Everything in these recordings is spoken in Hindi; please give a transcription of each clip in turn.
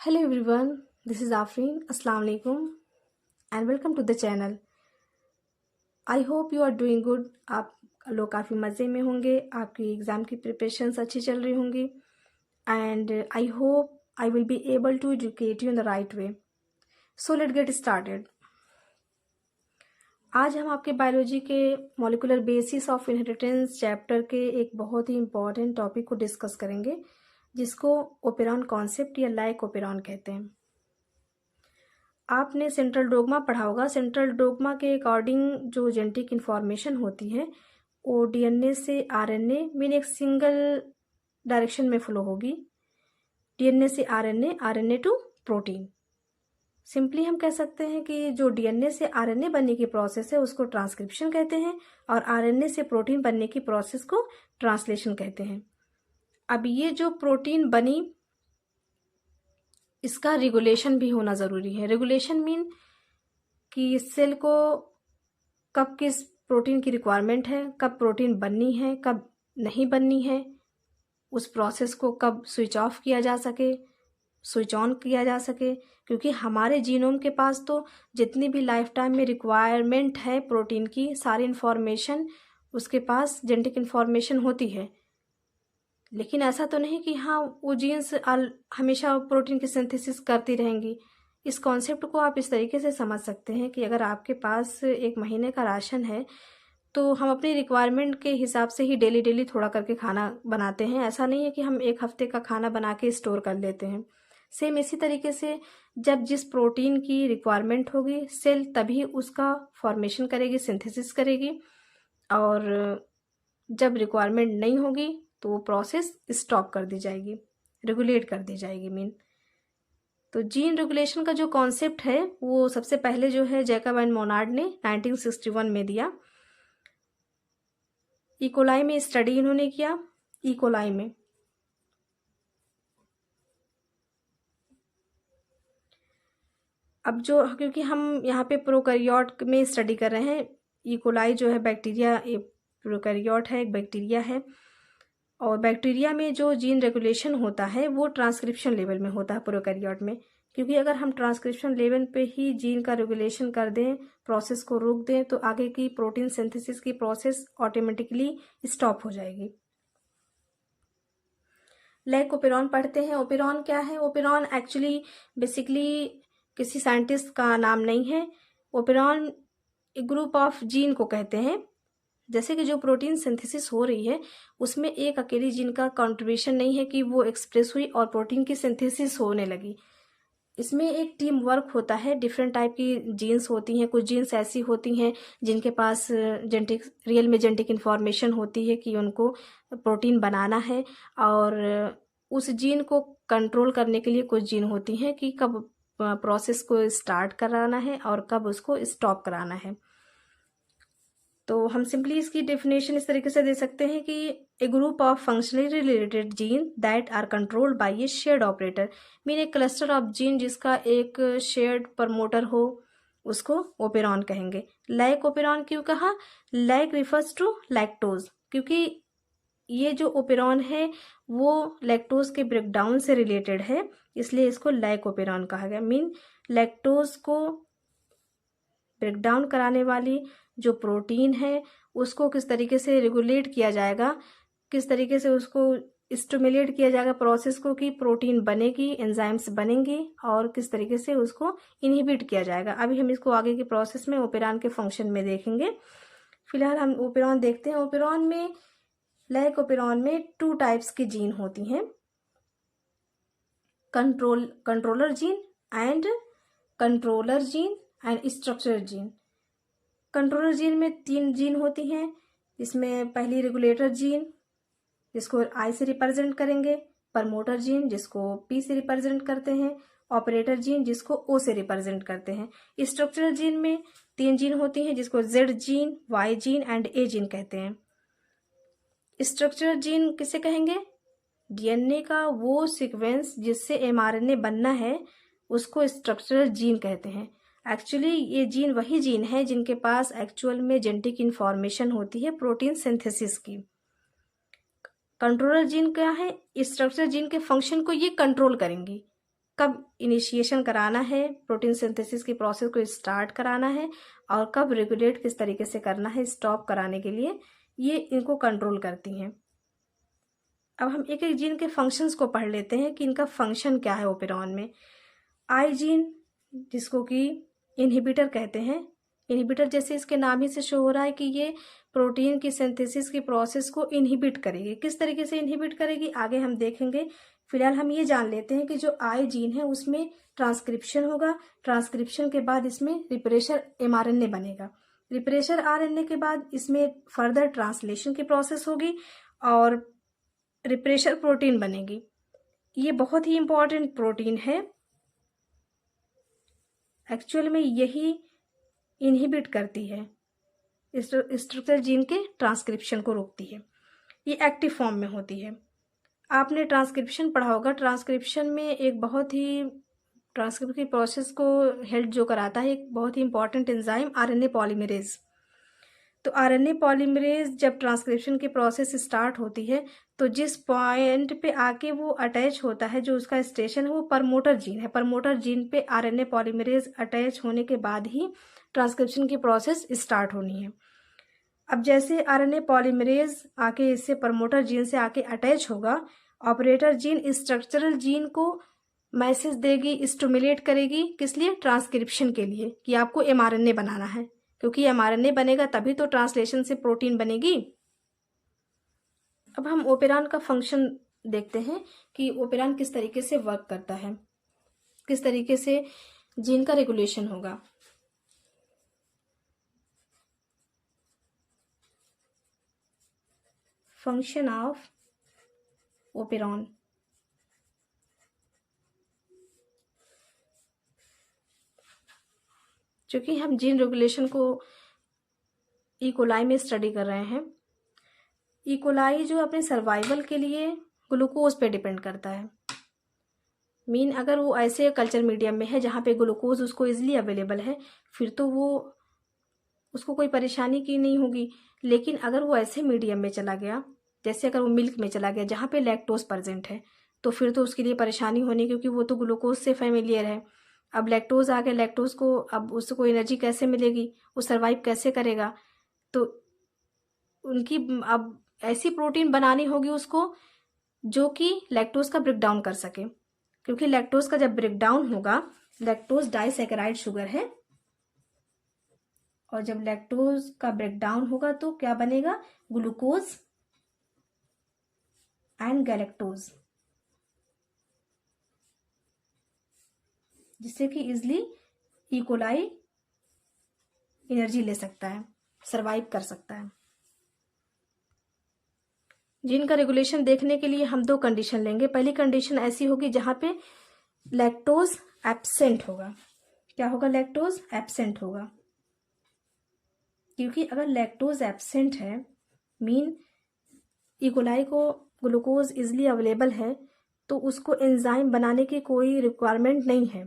Hello everyone, this is Afreen. Assalamu alaikum and welcome to the channel. I hope you are doing good. आप लोग काफ़ी मज़े में होंगे, आपकी एग्ज़ाम की प्रिपरेशंस अच्छी चल रही होंगी and I hope I will be able to educate you in the right way. So let's get started. आज हम आपके बायोलॉजी के molecular basis of inheritance chapter के एक बहुत ही इम्पॉर्टेंट टॉपिक को डिस्कस करेंगे जिसको ओपेरॉन कॉन्सेप्ट या लाइक ओपेरॉन कहते हैं। आपने सेंट्रल डोग्मा पढ़ा होगा। सेंट्रल डोग्मा के अकॉर्डिंग जो जेनेटिक इन्फॉर्मेशन होती है वो डीएनए से आरएनए मीन एक सिंगल डायरेक्शन में फ्लो होगी। डीएनए से RNA, RNA to protein. Simply हम कह सकते हैं कि जो डीएनए से आरएनए बनने की प्रोसेस है उसको ट्रांसक्रिप्शन कहते हैं और आरएनए से प्रोटीन बनने की प्रोसेस को ट्रांसलेशन कहते हैं। अब ये जो प्रोटीन बनी इसका रेगुलेशन भी होना ज़रूरी है। रेगुलेशन मीन कि सेल को कब किस प्रोटीन की रिक्वायरमेंट है, कब प्रोटीन बननी है, कब नहीं बननी है, उस प्रोसेस को कब स्विच ऑफ किया जा सके, स्विच ऑन किया जा सके। क्योंकि हमारे जीनोम के पास तो जितनी भी लाइफ टाइम में रिक्वायरमेंट है प्रोटीन की, सारी इन्फॉर्मेशन उसके पास जेनेटिक इन्फॉर्मेशन होती है। लेकिन ऐसा तो नहीं कि हाँ वो जीन्स हमेशा प्रोटीन की सिंथेसिस करती रहेंगी। इस कॉन्सेप्ट को आप इस तरीके से समझ सकते हैं कि अगर आपके पास एक महीने का राशन है तो हम अपनी रिक्वायरमेंट के हिसाब से ही डेली डेली थोड़ा करके खाना बनाते हैं। ऐसा नहीं है कि हम एक हफ्ते का खाना बना के स्टोर कर लेते हैं। सेम इसी तरीके से जब जिस प्रोटीन की रिक्वायरमेंट होगी सेल तभी उसका फॉर्मेशन करेगी, सिंथेसिस करेगी, और जब रिक्वायरमेंट नहीं होगी तो वो प्रोसेस स्टॉप कर दी जाएगी, रेगुलेट कर दी जाएगी मीन। तो जीन रेगुलेशन का जो कॉन्सेप्ट है वो सबसे पहले जो है जैकब एंड मोनार्ड ने 1961 में दिया। इकोलाई में स्टडी इन्होंने किया। इकोलाई में अब जो क्योंकि हम यहाँ पे प्रोकैरियोट में स्टडी कर रहे हैं, इकोलाई जो है बैक्टीरिया, प्रोकैरियोट है, एक बैक्टीरिया है, और बैक्टीरिया में जो जीन रेगुलेशन होता है वो ट्रांसक्रिप्शन लेवल में होता है प्रोकैरियोट में। क्योंकि अगर हम ट्रांसक्रिप्शन लेवल पे ही जीन का रेगुलेशन कर दें, प्रोसेस को रोक दें, तो आगे की प्रोटीन सिंथेसिस की प्रोसेस ऑटोमेटिकली स्टॉप हो जाएगी। लाइक ओपेरॉन पढ़ते हैं। ओपेरॉन क्या है? ओपेरॉन एक्चुअली बेसिकली किसी साइंटिस्ट का नाम नहीं है। ओपेरॉन एक ग्रुप ऑफ जीन को कहते हैं। जैसे कि जो प्रोटीन सिंथेसिस हो रही है उसमें एक अकेली जीन का कंट्रीब्यूशन नहीं है कि वो एक्सप्रेस हुई और प्रोटीन की सिंथेसिस होने लगी। इसमें एक टीम वर्क होता है। डिफरेंट टाइप की जीन्स होती हैं। कुछ जीन्स ऐसी होती हैं जिनके पास जेनेटिक रियल में जेनेटिक इन्फॉर्मेशन होती है कि उनको प्रोटीन बनाना है, और उस जीन को कंट्रोल करने के लिए कुछ जीन होती हैं कि कब प्रोसेस को स्टार्ट कराना है और कब उसको स्टॉप कराना है। तो हम सिंपली इसकी डेफिनेशन इस तरीके से दे सकते हैं कि a group of functionally related gene that are controlled by a shared operator. Mean एक क्लस्टर ऑफ जीन जिसका एक शेयर्ड प्रमोटर हो उसको ओपेरॉन कहेंगे। लाइक ओपेरॉन क्यों कहा? लाइक रिफर्स टू लैक्टोज, क्योंकि ये जो ओपेरॉन है वो लैक्टोज के ब्रेकडाउन से रिलेटेड है, इसलिए इसको लाइक ओपेरॉन कहा गया। मीन लैक्टोज को ब्रेकडाउन कराने वाली जो प्रोटीन है उसको किस तरीके से रेगुलेट किया जाएगा, किस तरीके से उसको स्टिमुलेट किया जाएगा प्रोसेस को कि प्रोटीन बनेगी, एंजाइम्स बनेंगी, और किस तरीके से उसको इनहिबिट किया जाएगा। अभी हम इसको आगे की प्रोसेस में ओपेरॉन के फंक्शन में देखेंगे। फिलहाल हम ओपेरॉन देखते हैं। ओपेरॉन में लाइक ओपेरॉन में 2 टाइप्स की जीन होती हैं, controller gene and structurer gene. Controller gene में 3 जीन होती हैं। इसमें पहली रेगुलेटर जीन जिसको आई से रिप्रेजेंट करेंगे, प्रमोटर जीन जिसको पी से रिप्रेजेंट करते हैं, ऑपरेटर जीन जिसको ओ से रिप्रेजेंट करते हैं। स्ट्रक्चरल जीन में 3 जीन होती हैं जिसको Z gene, Y gene and A gene कहते हैं। स्ट्रक्चरल जीन किसे कहेंगे? डीएनए का वो सीक्वेंस जिससे एमआरएनए बनना है उसको स्ट्रक्चरल जीन कहते हैं। एक्चुअली ये जीन वही जीन है जिनके पास एक्चुअल में जेनेटिक इन्फॉर्मेशन होती है प्रोटीन सिंथेसिस की। कंट्रोलर जीन क्या है? स्ट्रक्चरल जीन के फंक्शन को ये कंट्रोल करेंगी। कब इनिशिएशन कराना है, प्रोटीन सिंथेसिस की प्रोसेस को स्टार्ट कराना है, और कब रेगुलेट किस तरीके से करना है स्टॉप कराने के लिए, ये इनको कंट्रोल करती हैं। अब हम एक एक जीन के फंक्शंस को पढ़ लेते हैं कि इनका फंक्शन क्या है ओपेरॉन में। आई जीन, जिसको कि इनहिबिटर कहते हैं, इनहिबिटर जैसे इसके नाम ही से शो हो रहा है कि ये प्रोटीन की सिंथेसिस की प्रोसेस को इनहिबिट करेगी। किस तरीके से इनहिबिट करेगी आगे हम देखेंगे। फिलहाल हम ये जान लेते हैं कि जो आई जीन है उसमें ट्रांसक्रिप्शन होगा, ट्रांसक्रिप्शन के बाद इसमें रिप्रेशर mRNA बनेगा, रिप्रेशर RNA के बाद इसमें फर्दर ट्रांसलेशन की प्रोसेस होगी और रिप्रेशर प्रोटीन बनेगी। ये बहुत ही इंपॉर्टेंट प्रोटीन है, एक्चुअल में यही इनहिबिट करती है, स्ट्रक्चर जीन के ट्रांसक्रिप्शन को रोकती है। ये एक्टिव फॉर्म में होती है। आपने ट्रांसक्रिप्शन पढ़ा होगा, ट्रांसक्रिप्शन में एक बहुत ही ट्रांसक्रिप्शन की प्रोसेस को हेल्प जो कराता है एक बहुत ही इंपॉर्टेंट एंजाइम आरएनए पॉलीमरेज। तो आरएनए पॉलीमरेज जब ट्रांसक्रिप्शन की प्रोसेस स्टार्ट होती है तो जिस पॉइंट पे आके वो अटैच होता है, जो उसका स्टेशन है वो प्रमोटर जीन है। प्रमोटर जीन पे आरएनए पॉलीमरेज अटैच होने के बाद ही ट्रांसक्रिप्शन की प्रोसेस स्टार्ट होनी है। अब जैसे आरएनए पॉलीमरेज आके इससे प्रमोटर जीन से आके अटैच होगा, ऑपरेटर जीन स्ट्रक्चरल जीन को मैसेज देगी, स्टिमुलेट करेगी, किस लिए? ट्रांसक्रिप्शन के लिए, कि आपको mRNA बनाना है, क्योंकि mRNA बनेगा तभी तो ट्रांसलेशन से प्रोटीन बनेगी। अब हम ओपेरान का फंक्शन देखते हैं कि ओपेरान किस तरीके से वर्क करता है, किस तरीके से जीन का रेगुलेशन होगा। Function of operon. चूंकि हम जीन रेगुलेशन को इकोलाई में स्टडी कर रहे हैं, इकोलाई जो अपने सर्वाइवल के लिए ग्लूकोज पे डिपेंड करता है। मीन अगर वो ऐसे कल्चर मीडियम में है जहाँ पे ग्लूकोज उसको इजीली अवेलेबल है, फिर तो वो उसको कोई परेशानी की नहीं होगी। लेकिन अगर वो ऐसे मीडियम में चला गया, जैसे अगर वो मिल्क में चला गया जहाँ पे लैक्टोज प्रेजेंट है, तो फिर तो उसके लिए परेशानी होनी, क्योंकि वो तो ग्लूकोज से फेमिलियर है। अब लैक्टोज आ गया, लैक्टोज को अब उसको एनर्जी कैसे मिलेगी, वो सर्वाइव कैसे करेगा? तो उनकी अब ऐसी प्रोटीन बनानी होगी उसको जो कि लैक्टोज का ब्रेक डाउन कर सके, क्योंकि लैक्टोज का जब ब्रेक डाउन होगा, लैक्टोज डाइसैकेराइड शुगर है, और जब लैक्टोज का ब्रेक डाउन होगा तो क्या बनेगा? ग्लूकोज एंड गैलेक्टोज, जिससे कि इजिली इकोलाई एनर्जी ले सकता है, सरवाइव कर सकता है। जीन का रेगुलेशन देखने के लिए हम दो कंडीशन लेंगे। पहली कंडीशन ऐसी होगी जहां पे लैक्टोज एब्सेंट होगा। क्या होगा? लैक्टोज एब्सेंट होगा, क्योंकि अगर लैक्टोज एब्सेंट है मीन इकोलाई को ग्लूकोज इजिली अवेलेबल है, तो उसको एंजाइम बनाने की कोई रिक्वायरमेंट नहीं है।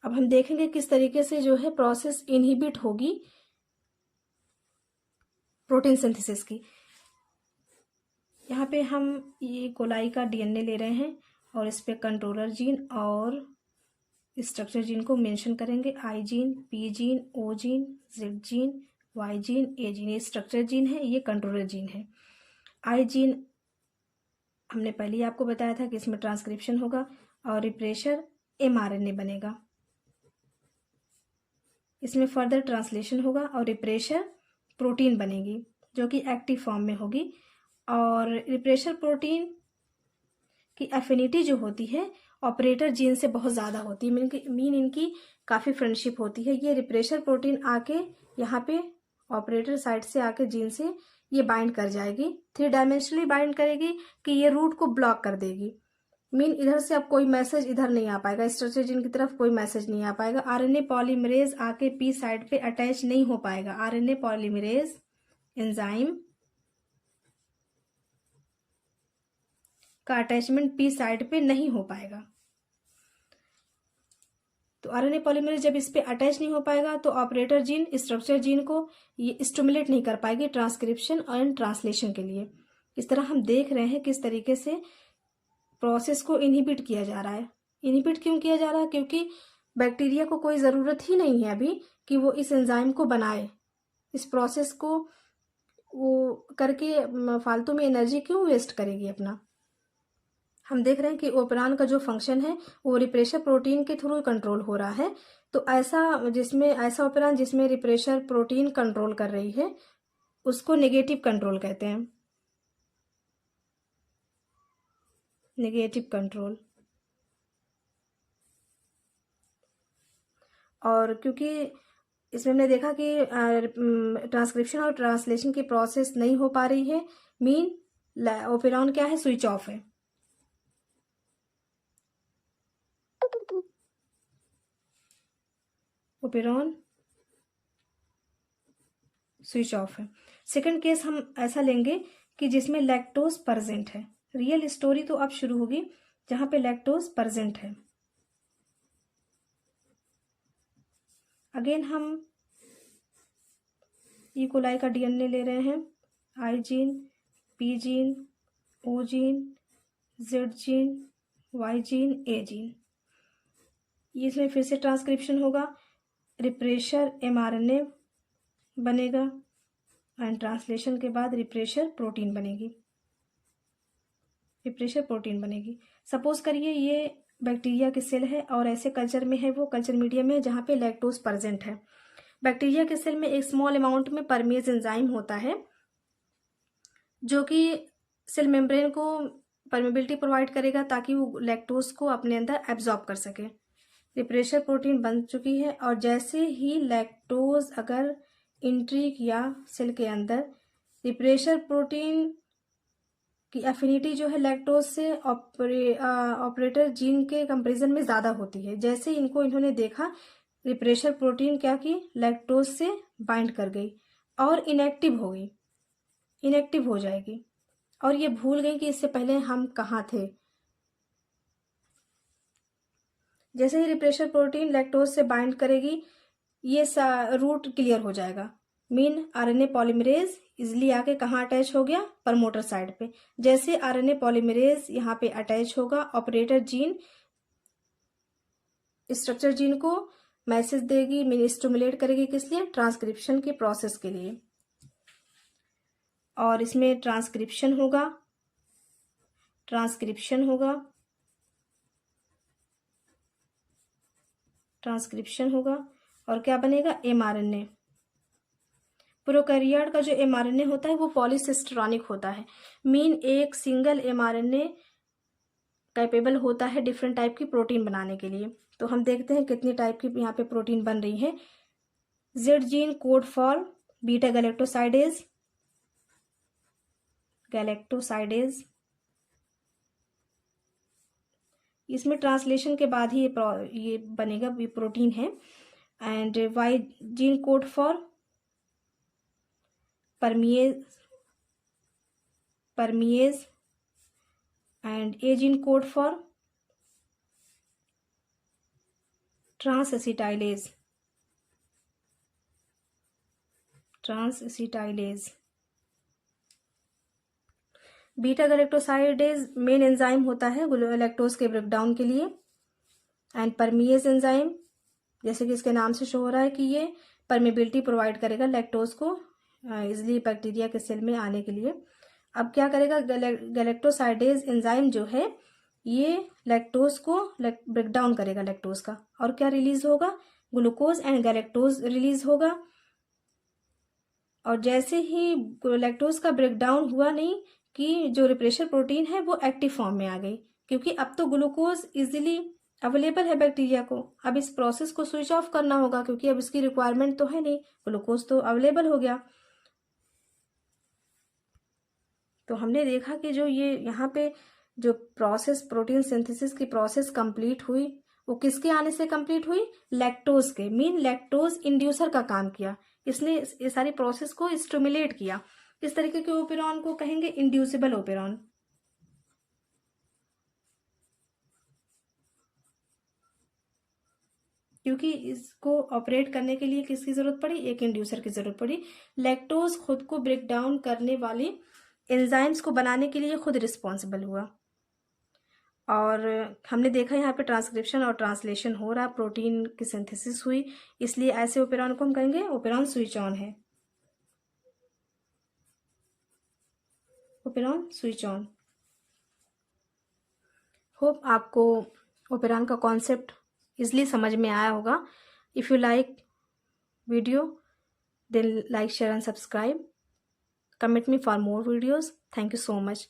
अब हम देखेंगे किस तरीके से जो है प्रोसेस इनहिबिट होगी प्रोटीन सिंथेसिस की। यहाँ पे हम ये कोलाई का डीएनए ले रहे हैं और इस पे कंट्रोलर जीन और स्ट्रक्चर जीन को मेंशन करेंगे। I gene, P gene, O gene, Z gene, Y gene, A gene, ये स्ट्रक्चर जीन है, ये कंट्रोलर जीन है। आई जीन हमने पहले ही आपको बताया था कि इसमें ट्रांसक्रिप्शन होगा और रिप्रेशर mRNA बनेगा, इसमें फर्दर ट्रांसलेशन होगा और रिप्रेशर प्रोटीन बनेगी जो कि एक्टिव फॉर्म में होगी। और रिप्रेशर प्रोटीन की एफिनिटी जो होती है ऑपरेटर जीन से बहुत ज़्यादा होती है, मीन इनकी काफ़ी फ्रेंडशिप होती है। ये रिप्रेशर प्रोटीन आके यहाँ पे ऑपरेटर साइड से आके जीन से ये बाइंड कर जाएगी, 3 डायमेंशनली बाइंड करेगी कि ये रूट को ब्लॉक कर देगी। मीन इधर से अब कोई मैसेज इधर नहीं आ पाएगा, स्ट्रक्चर जीन की तरफ कोई मैसेज नहीं आ पाएगा। आरएनए पॉलीमरेज आके पी साइड पे अटैच नहीं हो पाएगा। आरएनए पॉलीमरेज एंजाइम का अटैचमेंट पी साइड पे नहीं हो पाएगा। तो आरएनए पॉलीमरेज जब इस पे अटैच नहीं हो पाएगा तो ऑपरेटर जीन स्ट्रक्चर जीन को ये स्टिमुलेट नहीं कर पाएगी ट्रांसक्रिप्शन एंड ट्रांसलेशन के लिए। इस तरह हम देख रहे हैं किस तरीके से प्रोसेस को इनहिबिट किया जा रहा है। इनहिबिट क्यों किया जा रहा है? क्योंकि बैक्टीरिया को कोई ज़रूरत ही नहीं है अभी कि वो इस एंजाइम को बनाए। इस प्रोसेस को वो करके फालतू में एनर्जी क्यों वेस्ट करेगी अपना। हम देख रहे हैं कि ओपेरॉन का जो फंक्शन है वो रिप्रेशर प्रोटीन के थ्रू कंट्रोल हो रहा है। तो ऐसा ओपेरॉन जिसमें रिप्रेशर प्रोटीन कंट्रोल कर रही है उसको नेगेटिव कंट्रोल कहते हैं। Negative control. और क्योंकि इसमें हमने देखा कि ट्रांसक्रिप्शन और ट्रांसलेशन की प्रोसेस नहीं हो पा रही है, मीन ओपेरॉन क्या है? स्विच ऑफ है। ओपेरॉन स्विच ऑफ है। सेकंड केस हम ऐसा लेंगे कि जिसमें लैक्टोज प्रेजेंट है। रियल स्टोरी तो अब शुरू होगी जहां पे लैक्टोज प्रेजेंट है। अगेन हम ई कोलाई का डीएनए ले रहे हैं। I gene, P gene, O gene, Z gene, Y gene, A gene. इसमें फिर से ट्रांसक्रिप्शन होगा, रिप्रेशर एमआरएनए बनेगा एंड ट्रांसलेशन के बाद रिप्रेशर प्रोटीन बनेगी। रिप्रेशर प्रोटीन बनेगी। सपोज करिए ये बैक्टीरिया की सेल है और ऐसे कल्चर में है, वो कल्चर मीडियम में जहाँ पे लैक्टोज प्रेजेंट है। बैक्टीरिया के सेल में एक स्मॉल अमाउंट में परमेज एंजाइम होता है जो कि सेल मेम्ब्रेन को परमेबिलिटी प्रोवाइड करेगा ताकि वो लैक्टोज को अपने अंदर एब्जॉर्ब कर सके। रिप्रेशर प्रोटीन बन चुकी है और जैसे ही लैक्टोज अगर एंट्री किया सेल के अंदर, रिप्रेशर प्रोटीन की एफिनिटी जो है लैक्टोज से ऑपरेटर जीन के कंपेरिजन में ज़्यादा होती है। जैसे इन्होंने देखा, रिप्रेशर प्रोटीन क्या की? लैक्टोज से बाइंड कर गई और इनएक्टिव हो गई, इनएक्टिव हो जाएगी और ये भूल गई कि इससे पहले हम कहाँ थे। जैसे ही रिप्रेशर प्रोटीन लैक्टोज से बाइंड करेगी ये रूट क्लियर हो जाएगा, मीन आरएनए पॉलीमरेज इजिली आके कहाँ अटैच हो गया? प्रमोटर साइड पे। जैसे आरएनए पॉलीमरेज यहाँ पे अटैच होगा, ऑपरेटर जीन स्ट्रक्चर जीन को मैसेज देगी, मीन स्टिमुलेट करेगी, किस लिए? ट्रांसक्रिप्शन के प्रोसेस के लिए। और इसमें ट्रांसक्रिप्शन होगा, ट्रांसक्रिप्शन होगा, ट्रांसक्रिप्शन होगा और क्या बनेगा? एमआरएनए। प्रोकैरियोट का जो एमआरएनए होता है वो पॉलीसिस्टेरॉनिक होता है, मीन एक सिंगल एमआरएनए कैपेबल होता है डिफरेंट टाइप की प्रोटीन बनाने के लिए। तो हम देखते हैं कितनी टाइप की यहाँ पे प्रोटीन बन रही है। Z gene code for beta galactosidase, galactosidase. इसमें ट्रांसलेशन के बाद ही ये बनेगा, ये प्रोटीन है। And Y gene code for permease and A gene code for transacetylase, transacetylase. Beta galactosidase main enzyme होता है लैक्टोज के ब्रेकडाउन के लिए। एंड परमिएज एंजाइम, जैसे कि इसके नाम से शो हो रहा है कि ये परमेबिलिटी प्रोवाइड करेगा लैक्टोज को इजिली बैक्टीरिया के सेल में आने के लिए। अब क्या करेगा? गैलेक्टोसाइडेज एंजाइम जो है ये लैक्टोज को ब्रेकडाउन करेगा लैक्टोज का, और क्या रिलीज होगा? ग्लूकोज एंड गैलेक्टोज रिलीज होगा। और जैसे ही लैक्टोज का ब्रेकडाउन हुआ नहीं कि जो रिप्रेशर प्रोटीन है वो एक्टिव फॉर्म में आ गई, क्योंकि अब तो ग्लूकोज इजीली अवेलेबल है बैक्टीरिया को। अब इस प्रोसेस को स्विच ऑफ करना होगा क्योंकि अब इसकी रिक्वायरमेंट तो है नहीं, ग्लूकोज तो अवेलेबल हो गया। तो हमने देखा कि जो ये यहाँ पे जो प्रोसेस, प्रोटीन सिंथेसिस की प्रोसेस कंप्लीट हुई वो किसके आने से कंप्लीट हुई? लैक्टोज के, मीन लैक्टोज इंड्यूसर का काम किया। इसने ये सारी प्रोसेस को स्टिमुलेट किया। इस तरीके के ओपेरॉन को कहेंगे इंड्यूसिबल ओपेरॉन। क्योंकि इसको ऑपरेट करने के लिए किसकी जरूरत पड़ी? एक इंड्यूसर की जरूरत पड़ी। लैक्टोज खुद को ब्रेक डाउन करने वाली एंजाइम्स को बनाने के लिए खुद रिस्पॉन्सिबल हुआ। और हमने देखा यहाँ पे ट्रांसक्रिप्शन और ट्रांसलेशन हो रहा, प्रोटीन की सिंथेसिस हुई, इसलिए ऐसे ओपेरॉन को हम कहेंगे ओपेरॉन स्विच ऑन है, ओपेरॉन स्विच ऑन। होप आपको ओपेरॉन का कॉन्सेप्ट इजली समझ में आया होगा। If you like video then like, share and subscribe. Commit me for more videos. Thank you so much.